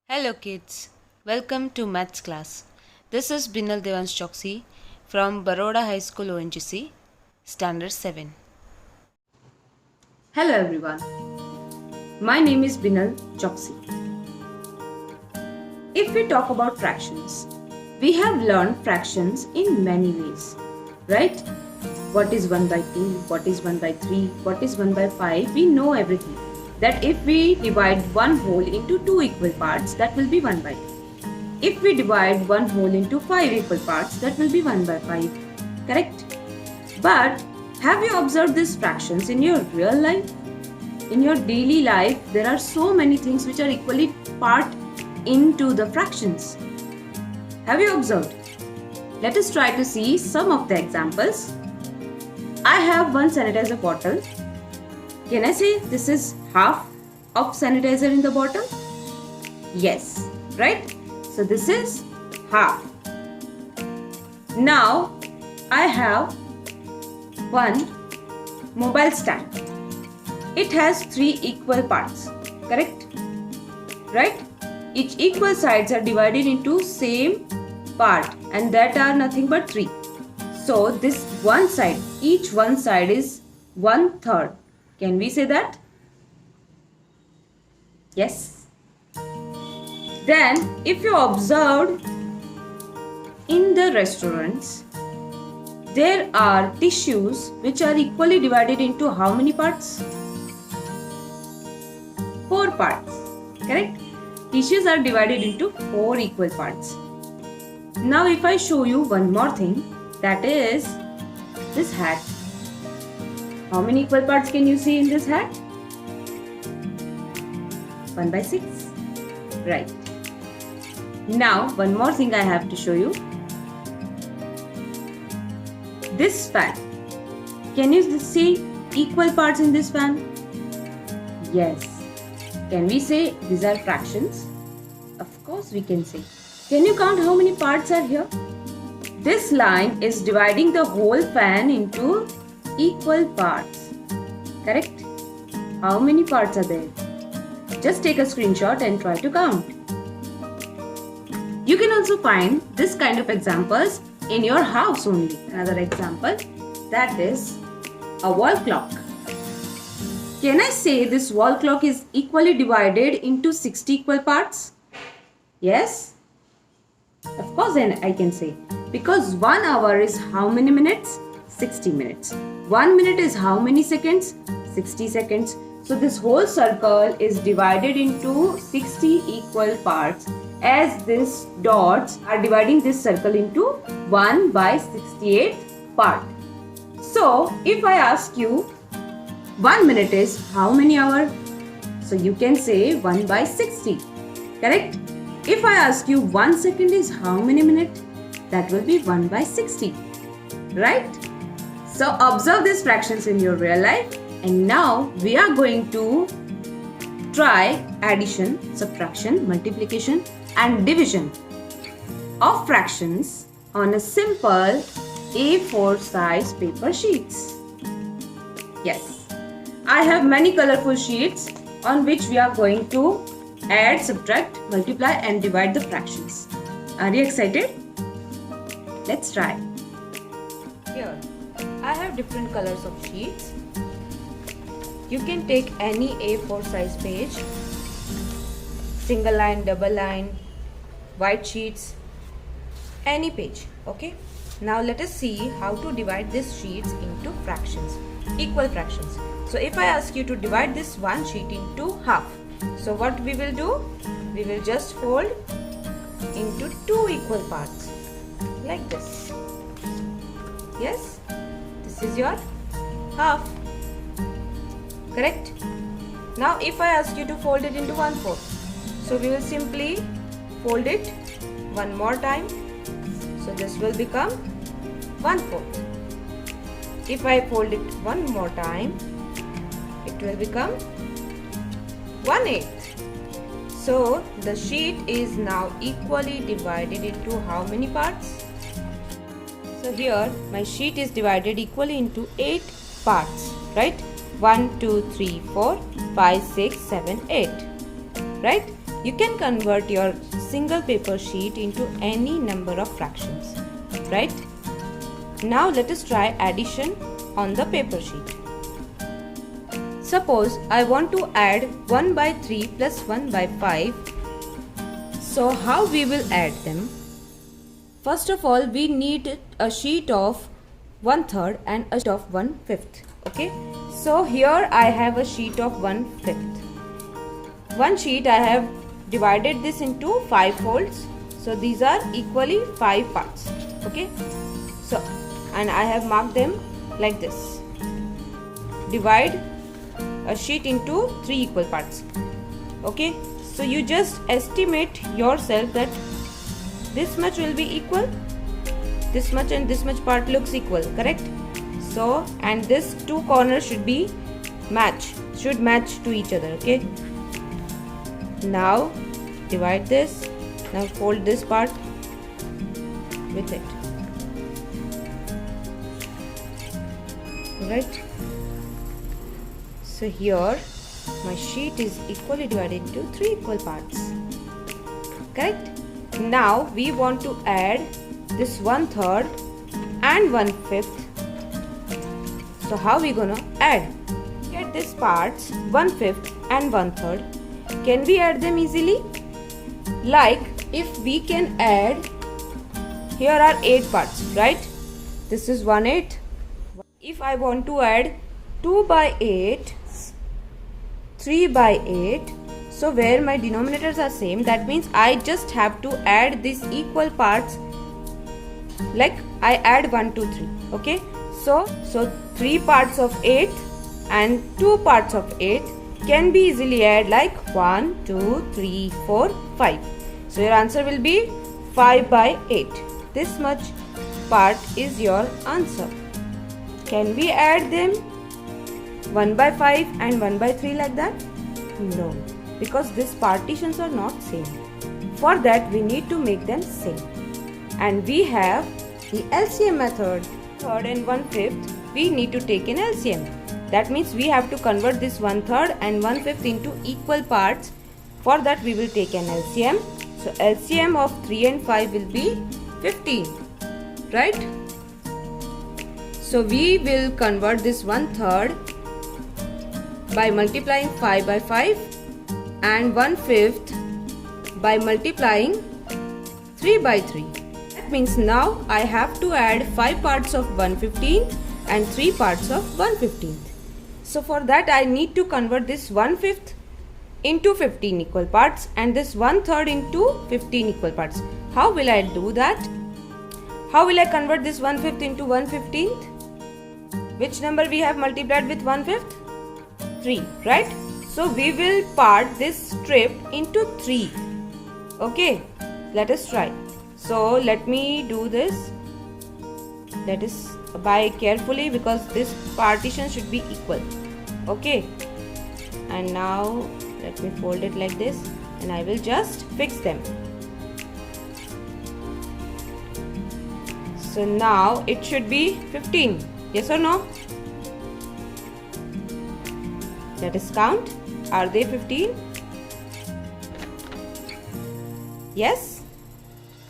Hello kids, welcome to Maths class. This is Binal Devans Choksi from Baroda High School ONGC, Standard 7. Hello everyone, my name is Binal Choksi. If we talk about fractions, we have learned fractions in many ways, right? What is 1 by 2, what is 1 by 3, what is 1 by 5, we know everything. That if we divide one whole into two equal parts, that will be 1 by 2. If we divide one whole into 5 equal parts, that will be 1 by 5. Correct? But have you observed these fractions in your real life? In your daily life, there are so many things which are equally part into the fractions. Have you observed? Let us try to see some of the examples. I have one sanitizer bottle. Can I say this is half of sanitizer in the bottle? Yes, right? So this is half. Now I have one mobile stand. It has 3 equal parts, correct? Right? Each equal sides are divided into same part and that are nothing but 3. So this one side, each one side is 1/3. Can we say that? Yes. Then if you observed in the restaurants, there are tissues which are equally divided into how many parts? 4 parts, correct? Tissues are divided into 4 equal parts. Now if I show you one more thing, that is this hat. How many equal parts can you see in this hat? 1 by 6. Right. Now one more thing I have to show you. This fan. Can you see equal parts in this fan? Yes. Can we say these are fractions? Of course we can say. Can you count how many parts are here? This line is dividing the whole fan into equal parts. Correct? How many parts are there? Just take a screenshot and try to count. You can also find this kind of examples in your house only. Another example, that is a wall clock. Can I say this wall clock is equally divided into 60 equal parts? Yes? Of course I can say. Because 1 hour is how many minutes? 60 minutes. 1 minute is how many seconds? 60 seconds. So this whole circle is divided into 60 equal parts, as these dots are dividing this circle into 1 by 68 part. So if I ask you 1 minute is how many hours? So you can say 1 by 60. Correct? If I ask you 1 second is how many minutes? That will be 1 by 60. Right? So observe these fractions in your real life. And now we are going to try addition, subtraction, multiplication and division of fractions on a simple A4 size paper sheets. Yes, I have many colorful sheets on which we are going to add, subtract, multiply and divide the fractions. Are you excited? Let's try. Here, I have different colors of sheets. You can take any A4 size page, single line, double line, white sheets, any page. Okay. Now let us see how to divide these sheets into fractions, equal fractions. So if I ask you to divide this one sheet into half, so what we will do? We will just fold into 2 equal parts like this. Yes, this is your half. Correct? Now if I ask you to fold it into 1/4, so we will simply fold it one more time. So this will become 1/4. If I fold it one more time, it will become 1/8. So the sheet is now equally divided into how many parts? So here my sheet is divided equally into 8 parts, right? 1, 2, 3, 4, 5, 6, 7, 8. Right? You can convert your single paper sheet into any number of fractions, right? Now let us try addition on the paper sheet. Suppose I want to add 1 by 3 plus 1 by 5. So how we will add them? First of all, we need a sheet of 1/3 and a sheet of 1/5. Okay, so here I have a sheet of 1/5. One sheet I have divided this into 5 folds. So these are equally 5 parts. Okay, so and I have marked them like this. Divide a sheet into 3 equal parts. Okay, so you just estimate yourself that this much will be equal, this much and this much part looks equal, correct? So, and this two corners should match to each other. Okay, now divide this. Now fold this part with it. Right, so here my sheet is equally divided into 3 equal parts, correct? Now we want to add this 1/3 and 1/5. So how we gonna add? Get these parts 1/5 and 1/3. Can we add them easily? Like if we can add, here are 8 parts, right? This is 1/8. If I want to add 2 by 8, 3 by 8, so where my denominators are same, that means I just have to add these equal parts, like I add 1, 2, 3. Okay, so 3 parts of 8 and 2 parts of 8 can be easily added like 1, 2, 3, 4, 5. So your answer will be 5 by 8. This much part is your answer. Can we add them 1 by 5 and 1 by 3 like that? No, because these partitions are not same. For that we need to make them same. And we have the LCM method. 1/3 and 1/5 we need to take in LCM. That means we have to convert this 1/3 and 1/5 into equal parts. For that we will take an LCM. So LCM of 3 and 5 will be 15, right? So we will convert this 1/3 by multiplying 5 by 5 and 1/5 by multiplying 3 by 3. That means now I have to add 5 parts of 1/15 and 3 parts of 1/15. So for that I need to convert this 1/5 into 15 equal parts and this 1/3 into 15 equal parts. How will I do that? How will I convert this 1/5 into 1/15? Which number we have multiplied with 1/5? 3, right? So we will part this strip into 3. Okay, let us try. So let me do this. Let us buy carefully because this partition should be equal. Okay, and now let me fold it like this and I will just fix them. So now it should be 15. Yes or no? Let us count. Are they 15? Yes.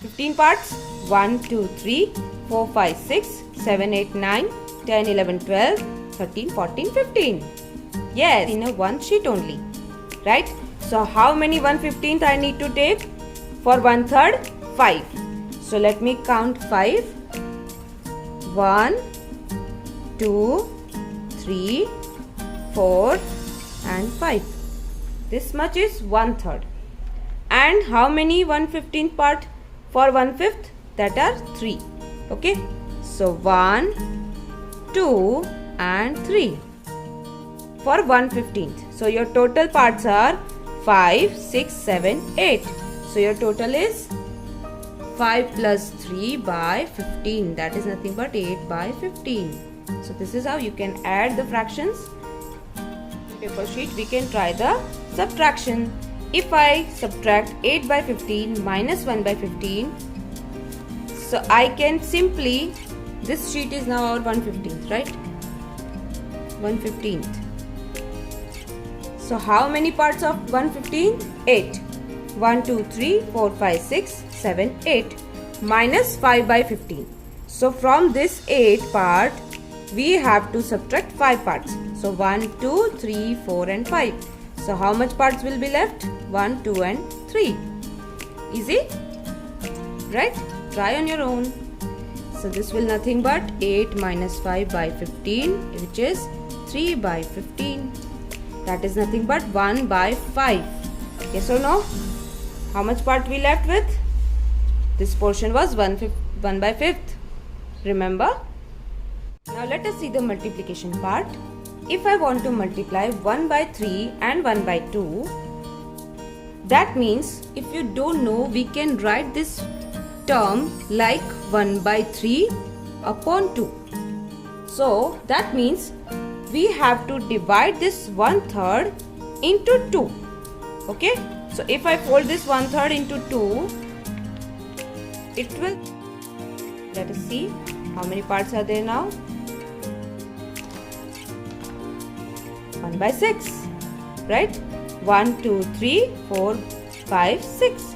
15 parts. 1, 2, 3, 4, 5, 6, 7, 8, 9, 10, 11, 12, 13, 14, 15. Yes, in a one sheet only. Right? So how many 1/15th I need to take? For 1/3, 5. So let me count 5. 1, 2, 3, 4 and 5. This much is 1/3. And how many 1/15th part for 1/5? That are 3. Okay. So 1, 2 and 3 for 1/15th. So your total parts are 5, 6, 7, 8. So your total is 5 plus 3 by 15. That is nothing but 8 by 15. So this is how you can add the fractions. Paper sheet, we can try the subtraction. If I subtract 8 by 15 minus 1 by 15, so I can simply, this sheet is now our 1/15th, right? 1/15th. So how many parts of 1/15th? 8. 1, 2, 3, 4, 5, 6, 7, 8 minus 5 by 15. So from this 8 part, we have to subtract 5 parts. So 1, 2, 3, 4 and 5. So how much parts will be left? 1, 2 and 3. Easy? Right? Try on your own. So this will nothing but 8 minus 5 by 15, which is 3 by 15. That is nothing but 1 by 5. Yes or no? How much part we left with? This portion was 1 by 5th. Remember? Now let us see the multiplication part. If I want to multiply 1 by 3 and 1 by 2, that means if you don't know, we can write this term like 1 by 3 upon 2. So that means we have to divide this 1/3 into 2. Okay? So if I fold this 1/3 into 2, it will, let us see how many parts are there now. 1 by 6, right? 1, 2, 3, 4, 5, 6.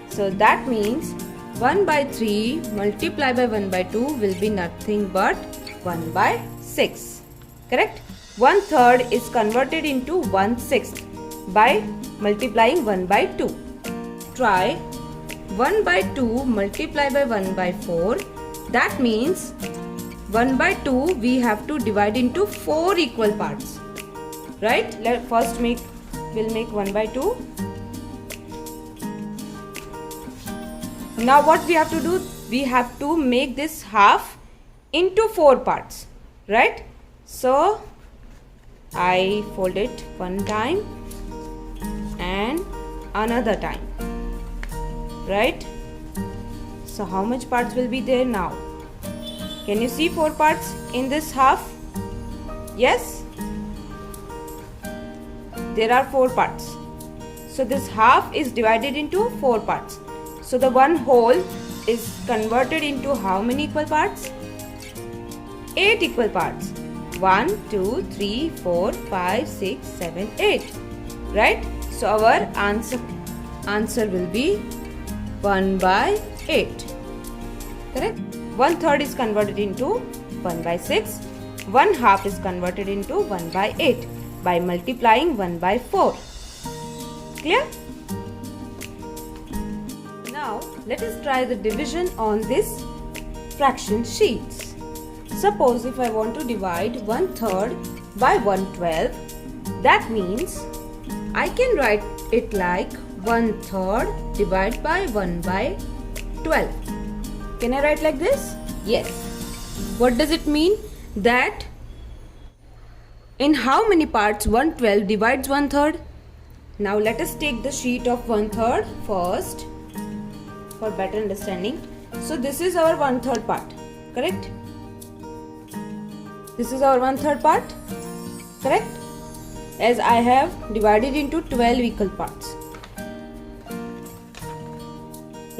So that means 1 by 3 multiplied by 1 by 2 will be nothing but 1 by 6. Correct? 1/3 is converted into 1/6 by multiplying 1 by 2. Try 1 by 2 multiplied by 1 by 4. That means 1 by 2 we have to divide into 4 equal parts. Right? We'll make 1 by 2. Now what we have to do? We have to make this half into 4 parts. Right? So I fold it one time and another time. Right? So how much parts will be there now? Can you see 4 parts in this half? Yes? There are 4 parts. So this half is divided into 4 parts. So the one whole is converted into how many equal parts? 8 equal parts. 1, 2, 3, 4, 5, 6, 7, 8. Right? So our answer will be 1 by 8. Correct? 1/3 is converted into 1 by 6. 1/2 is converted into 1 by 8 by multiplying 1 by 4. Clear? Now let us try the division on this fraction sheets. Suppose if I want to divide 1/3 by 1/12, that means I can write it like 1/3 divided by 1 by 12. Can I write like this? Yes. What does it mean? That in how many parts 1/12 divides 1/3? Now let us take the sheet of 1/3 first for better understanding. So this is our 1/3 part, correct? This is our 1/3 part, correct? As I have divided into 12 equal parts.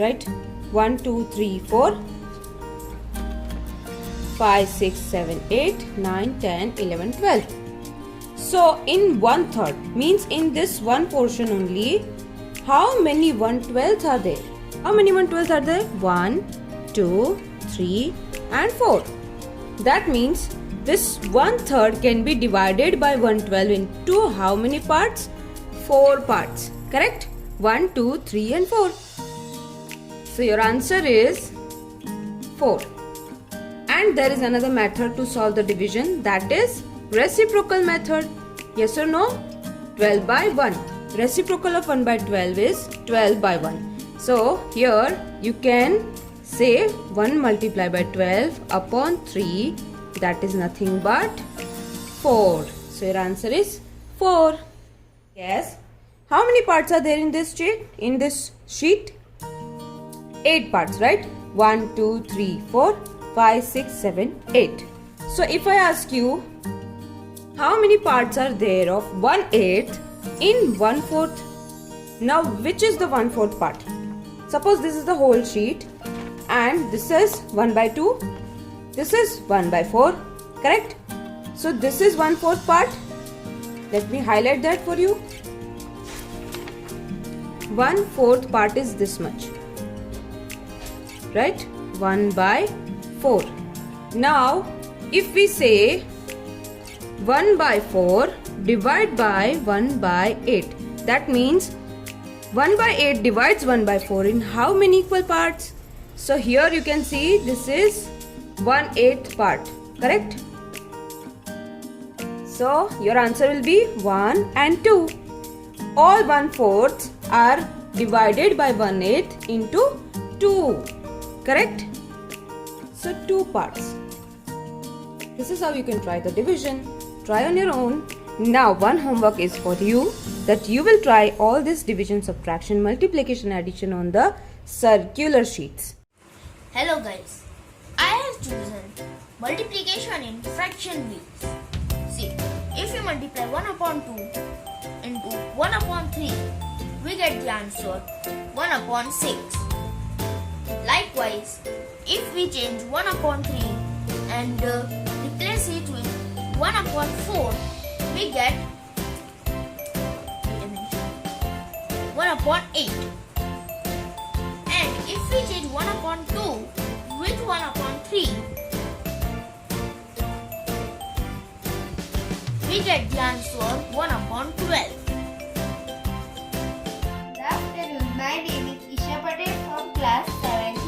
Right? 1, 2, 3, 4, 5, 6, 7, 8, 9, 10, 11, 12. So in 1/3 means in this one portion only, how many 1/12 are there? How many 1/12 are there? 1, 2, 3 and 4. That means this 1/3 can be divided by 1/12 into how many parts? 4 parts. Correct? 1, 2, 3 and 4. So your answer is 4. And there is another method to solve the division, that is reciprocal method. Yes or no? 12 by 1. Reciprocal of 1 by 12 is 12 by 1. So here you can say 1 multiplied by 12 upon 3, that is nothing but 4. So your answer is 4. Yes. How many parts are there in this sheet? 8 parts, right? 1, 2, 3, 4, 5, 6, 7, 8. So if I ask you how many parts are there of 1/8 in 1/4? Now which is the 1/4 part? Suppose this is the whole sheet and this is 1 by 2. This is 1 by 4. Correct? So this is 1/4 part. Let me highlight that for you. 1/4 part is this much. Right? 1/4. Now, if we say 1/4 divide by 1/8, that means 1/8 divides 1/4 in how many equal parts? So here you can see this is 1/8 part, correct? So your answer will be 1 and 2. All 1/4 are divided by 1/8 into 2, correct? So 2 parts. This is how you can try the division. Try on your own. Now one homework is for you, that you will try all this division, subtraction, multiplication, addition on the circular sheets. Hello guys, I have chosen multiplication in fraction ways. See, if you multiply 1/2 into 1/3, we get the answer 1/6. Likewise, if we change 1/3 and replace it with 1/4, we get 1/8. And if we change 1/2 with 1/3, we get the answer 1/12. Good afternoon. My name is Isha Patel from class 7th.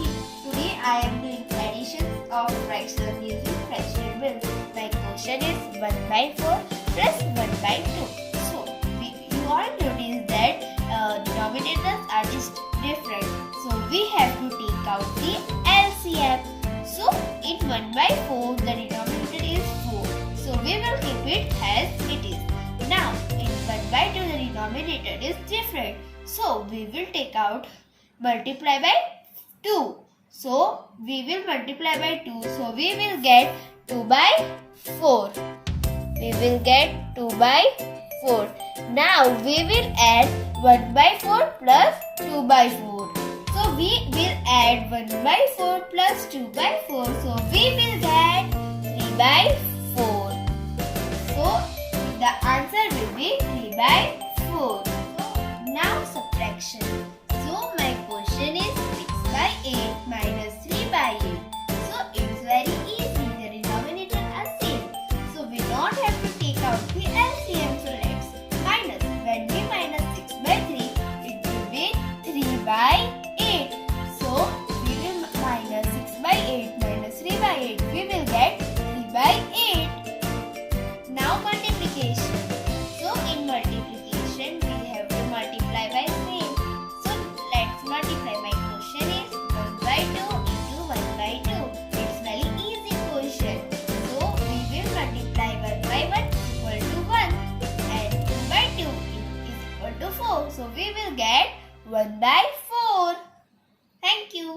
Today I am doing additions of fractions using fraction rules. My question is 1/4 plus 1/2. So you all notice that denominators are just different. So we have to take out the LCM. So in 1/4 the denominator is 4. So we will keep it as it is. Now in 1/2 the denominator is different. So we will take out multiply by 2. So we will multiply by 2. So we will get 2/4. We will get 2/4. Now we will add 1/4 plus 2/4. So we will add 1/4 plus 2/4. So we will get 3/4. So the answer will be 3/4. Now subtraction. So my question is 6/8 minus 3/8. So it's very easy. The denominator are same. So we don't have to take out the LCM. So let's minus. When we minus 6/3, it will be 3/8. So we will minus 6/8 minus 3/8. We will get 3/8. Now multiplication. So in multiplication we have to multiply by same. So let's multiply. My question is 1/2 into 1/2. It's very easy question. So we will multiply 1/1 equal to 1 and 2/2 is equal to 4. So we will get 1/4. Thank you.